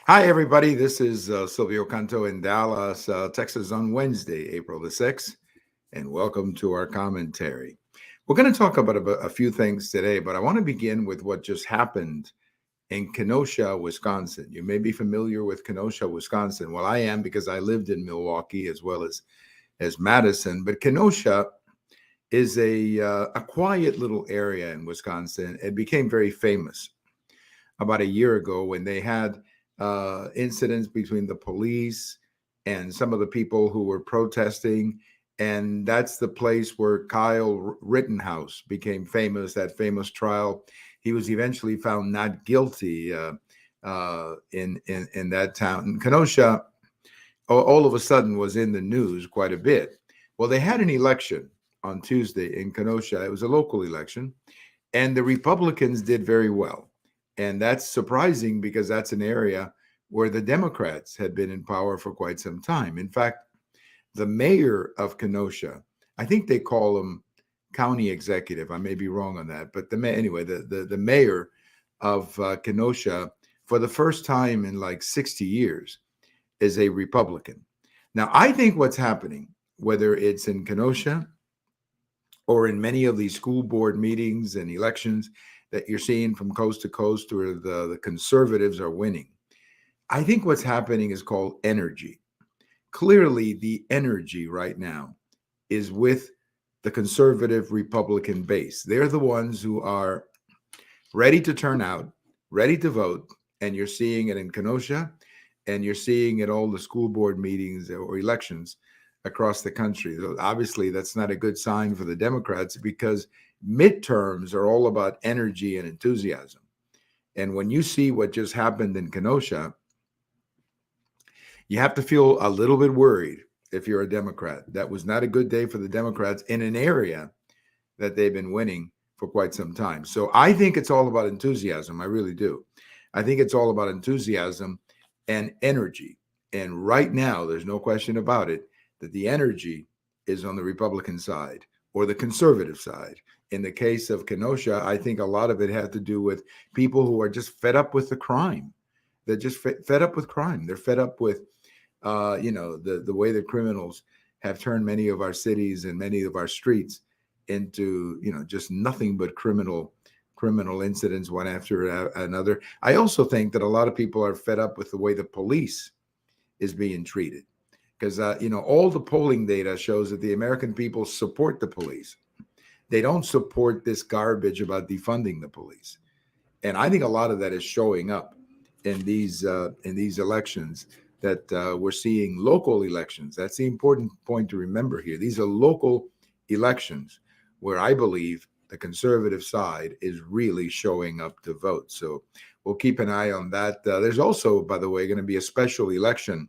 Hi, everybody. This is Silvio Canto in Dallas, Texas on Wednesday, April the 6th, and welcome to our commentary. We're going to talk about a few things today, but I want to begin with what just happened in Kenosha, Wisconsin. You may be familiar with Kenosha, Wisconsin. Well, I am because I lived in Milwaukee as well as Madison, but Kenosha is a quiet little area in Wisconsin. It became very famous about a year ago when they had incidents between the police and some of the people who were protesting. And that's the place where Kyle Rittenhouse became famous, that famous trial. He was eventually found not guilty in that town. And Kenosha, all of a sudden, was in the news quite a bit. Well, they had an election on Tuesday in Kenosha. It was a local election, and the Republicans did very well. And that's surprising because that's an area where the Democrats had been in power for quite some time. In fact, the mayor of Kenosha, I think they call him county executive. I may be wrong on that, but the mayor of Kenosha, for the first time in like 60 years, is a Republican. Now, I think what's happening, whether it's in Kenosha or in many of these school board meetings and elections that you're seeing from coast to coast where the conservatives are winning, I think what's happening is called energy. Clearly, the energy right now is with the conservative Republican base. They're the ones who are ready to turn out, ready to vote, and you're seeing it in Kenosha, and you're seeing it all the school board meetings or elections across the country. So obviously, that's not a good sign for the Democrats because midterms are all about energy and enthusiasm. And when you see what just happened in Kenosha, you have to feel a little bit worried if you're a Democrat. That was not a good day for the Democrats in an area that they've been winning for quite some time. So I think it's all about enthusiasm. I really do. I think it's all about enthusiasm and energy. And right now, there's no question about it that the energy is on the Republican side or the conservative side. In the case of Kenosha, I think a lot of it had to do with people who are just fed up with the crime. They're just fed up with crime. They're fed up with, the way the criminals have turned many of our cities and many of our streets into, just nothing but criminal incidents one after another. I also think that a lot of people are fed up with the way the police is being treated because, all the polling data shows that the American people support the police. They don't support this garbage about defunding the police. And I think a lot of that is showing up in these elections that we're seeing local elections. That's the important point to remember here. These are local elections where I believe the conservative side is really showing up to vote. So we'll keep an eye on that. There's also, by the way, going to be a special election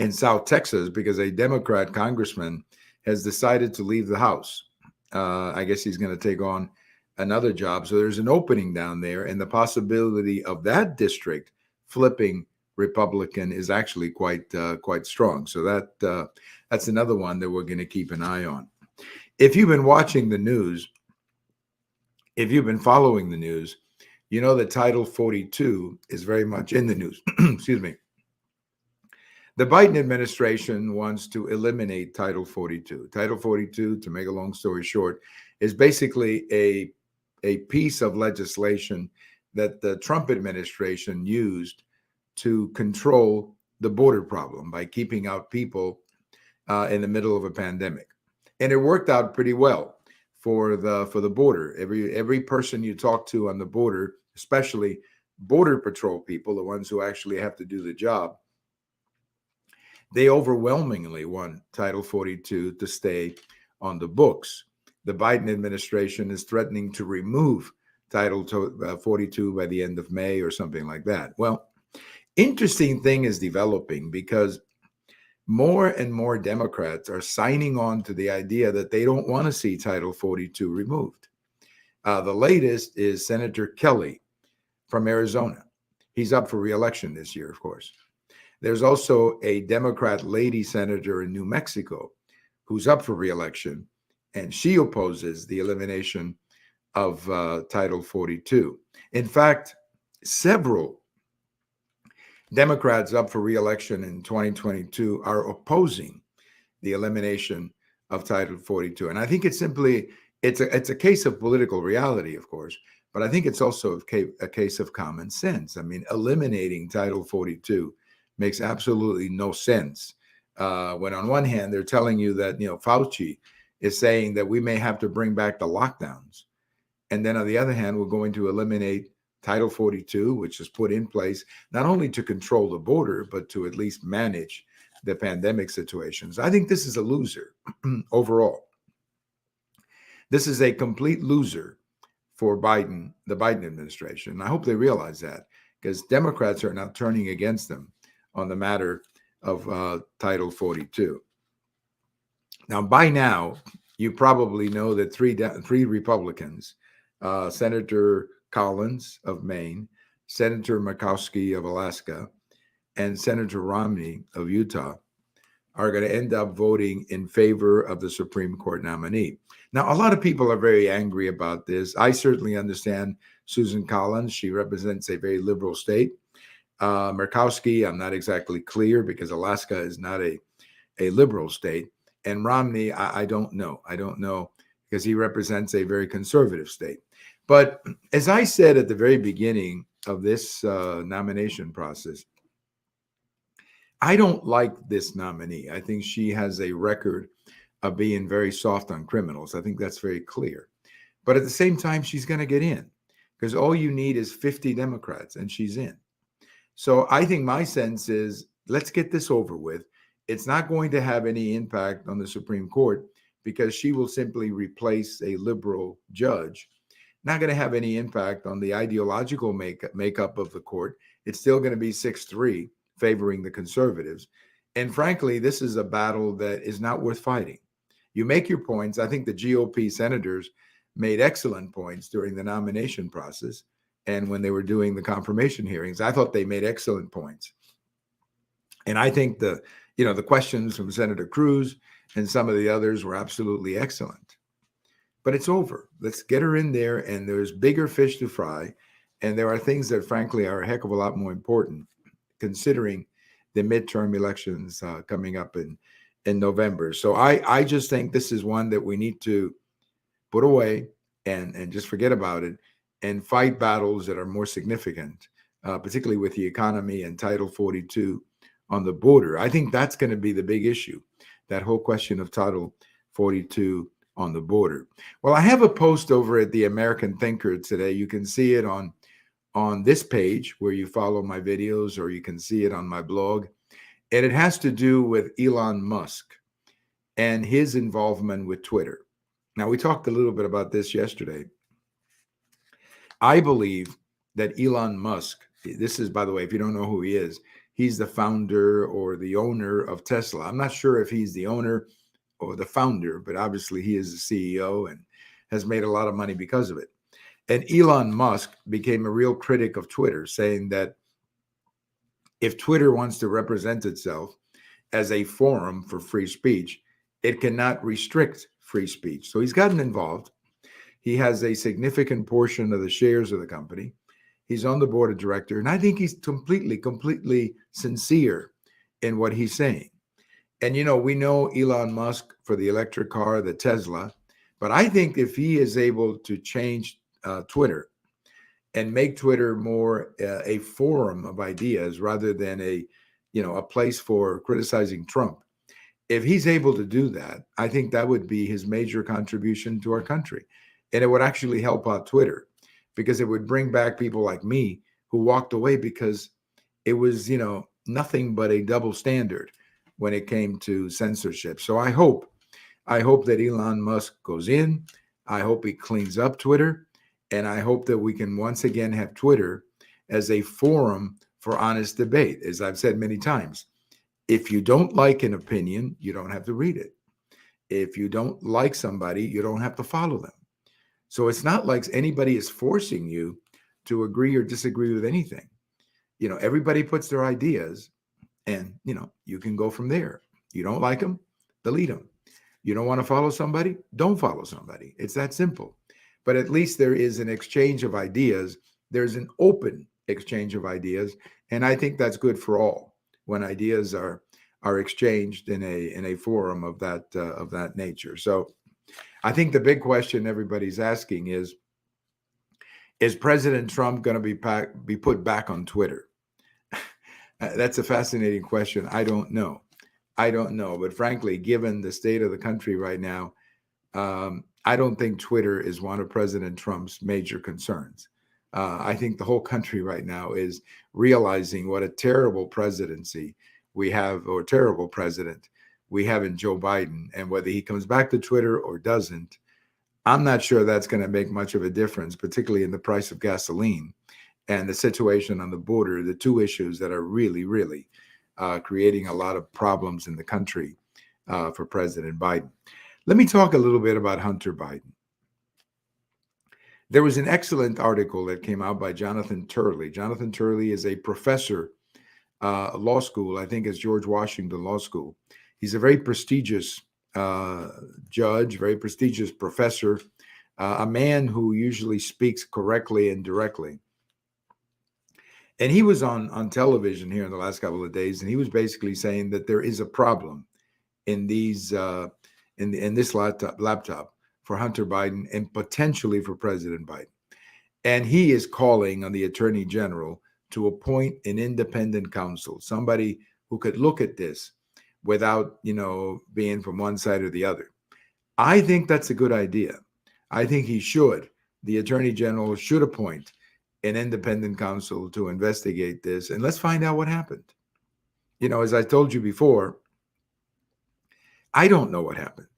in South Texas because a Democrat congressman has decided to leave the House. I guess he's going to take on another job. So there's an opening down there, and the possibility of that district flipping Republican is actually quite strong. So that's another one that we're going to keep an eye on. If you've been watching the news, if you've been following the news, you know that Title 42 is very much in the news. Excuse me. The Biden administration wants to eliminate Title 42. Title 42, to make a long story short, is basically a piece of legislation that the Trump administration used to control the border problem by keeping out people in the middle of a pandemic. And it worked out pretty well for the border. Every person you talk to on the border, especially Border Patrol people, the ones who actually have to do the job, they overwhelmingly want Title 42 to stay on the books. The Biden administration is threatening to remove Title 42 by the end of May or something like that. Well, interesting thing is developing because more and more Democrats are signing on to the idea that they don't want to see Title 42 removed. The latest is Senator Kelly from Arizona. He's up for re-election this year, of course. There's also a Democrat lady senator in New Mexico who's up for re-election, and she opposes the elimination of Title 42. In fact, several Democrats up for re-election in 2022 are opposing the elimination of Title 42. And I think it's simply it's a case of political reality, of course, but I think it's also a case of common sense. I mean, eliminating Title 42 makes absolutely no sense. When on one hand they're telling you that Fauci is saying that we may have to bring back the lockdowns, and then on the other hand we're going to eliminate Title 42, which is put in place not only to control the border but to at least manage the pandemic situations. I think this is a loser overall. This is a complete loser for Biden, the Biden administration. And I hope they realize that, because Democrats are now turning against them on the matter of Title 42. Now, by now, you probably know that three Republicans, Senator Collins of Maine, Senator Murkowski of Alaska, and Senator Romney of Utah, are going to end up voting in favor of the Supreme Court nominee. Now, a lot of people are very angry about this. I certainly understand Susan Collins. She represents a very liberal state. Murkowski, I'm not exactly clear, because Alaska is not a liberal state. And Romney, I don't know. I don't know, because he represents a very conservative state. But as I said at the very beginning of this nomination process, I don't like this nominee. I think she has a record of being very soft on criminals. I think that's very clear. But at the same time, she's going to get in, because all you need is 50 Democrats and she's in. So I think my sense is, let's get this over with. It's not going to have any impact on the Supreme Court, because she will simply replace a liberal judge. Not going to have any impact on the ideological makeup of the court. It's still going to be 6-3 favoring the conservatives. And frankly, this is a battle that is not worth fighting. You make your points. I think the GOP senators made excellent points during the nomination process. And when they were doing the confirmation hearings, I thought they made excellent points. And I think the questions from Senator Cruz and some of the others were absolutely excellent. But it's over. Let's get her in there, and there's bigger fish to fry. And there are things that, frankly, are a heck of a lot more important, considering the midterm elections coming up in November. So I just think this is one that we need to put away and just forget about it, and fight battles that are more significant, particularly with the economy and Title 42 on the border. I think that's going to be the big issue, that whole question of Title 42 on the border. Well, I have a post over at the American Thinker today. You can see it on this page where you follow my videos, or you can see it on my blog. And it has to do with Elon Musk and his involvement with Twitter. Now, we talked a little bit about this yesterday. I believe that Elon Musk, this is, by the way, if you don't know who he is, he's the founder or the owner of Tesla. I'm not sure if he's the owner or the founder, but obviously he is the CEO and has made a lot of money because of it. And Elon Musk became a real critic of Twitter, saying that if Twitter wants to represent itself as a forum for free speech, it cannot restrict free speech. So he's gotten involved. He has a significant portion of the shares of the company. He's on the board of directors, and I think he's completely sincere in what he's saying. And, we know Elon Musk for the electric car, the Tesla, but I think if he is able to change Twitter and make Twitter more a forum of ideas rather than a place for criticizing Trump, if he's able to do that, I think that would be his major contribution to our country. And it would actually help out Twitter, because it would bring back people like me who walked away because it was, nothing but a double standard when it came to censorship. So I hope that Elon Musk goes in. I hope he cleans up Twitter. And I hope that we can once again have Twitter as a forum for honest debate. As I've said many times, if you don't like an opinion, you don't have to read it. If you don't like somebody, you don't have to follow them. So it's not like anybody is forcing you to agree or disagree with anything. Everybody puts their ideas, and, you can go from there. You don't like them, delete them. You don't want to follow somebody, don't follow somebody. It's that simple. But at least there is an exchange of ideas. There's an open exchange of ideas, and I think that's good for all when ideas are exchanged in a forum of that nature. So I think the big question everybody's asking is President Trump going to be put back on Twitter? That's a fascinating question. I don't know. I don't know. But frankly, given the state of the country right now, I don't think Twitter is one of President Trump's major concerns. I think the whole country right now is realizing what a terrible presidency we have, or terrible president we have in Joe Biden. And whether he comes back to Twitter or doesn't, I'm not sure that's going to make much of a difference, particularly in the price of gasoline and the situation on the border, the two issues that are really, really creating a lot of problems in the country for President Biden. Let me talk a little bit about Hunter Biden. There was an excellent article that came out by Jonathan Turley. Jonathan Turley is a professor, law school, I think it's George Washington Law School. He's a very prestigious judge, very prestigious professor, a man who usually speaks correctly and directly. And he was on television here in the last couple of days, and he was basically saying that there is a problem in these in this laptop for Hunter Biden and potentially for President Biden. And he is calling on the Attorney General to appoint an independent counsel, somebody who could look at this without, being from one side or the other. I think that's a good idea. I think the Attorney General should appoint an independent counsel to investigate this, and let's find out what happened. As I told you before, I don't know what happened.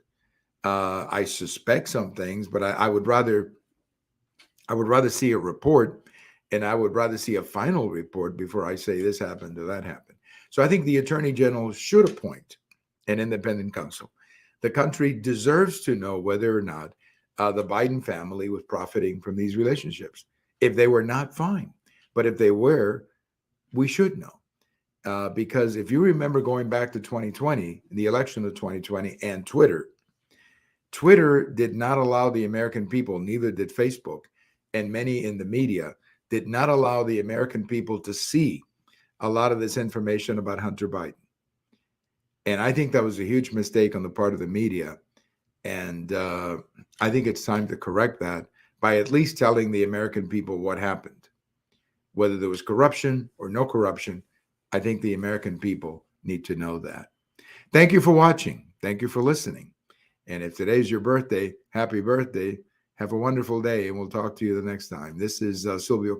I suspect some things, but I would rather see a report, and I would rather see a final report before I say this happened or that happened. So I think the Attorney General should appoint an independent counsel. The country deserves to know whether or not the Biden family was profiting from these relationships. If they were not, fine. But if they were, we should know. Because if you remember going back to 2020, the election of 2020, and Twitter did not allow the American people, neither did Facebook, and many in the media did not allow the American people to see a lot of this information about Hunter Biden. And I think that was a huge mistake on the part of the media. And I think it's time to correct that by at least telling the American people what happened. Whether there was corruption or no corruption, I think the American people need to know that. Thank you for watching. Thank you for listening. And if today's your birthday, happy birthday. Have a wonderful day, and we'll talk to you the next time. This is Silvio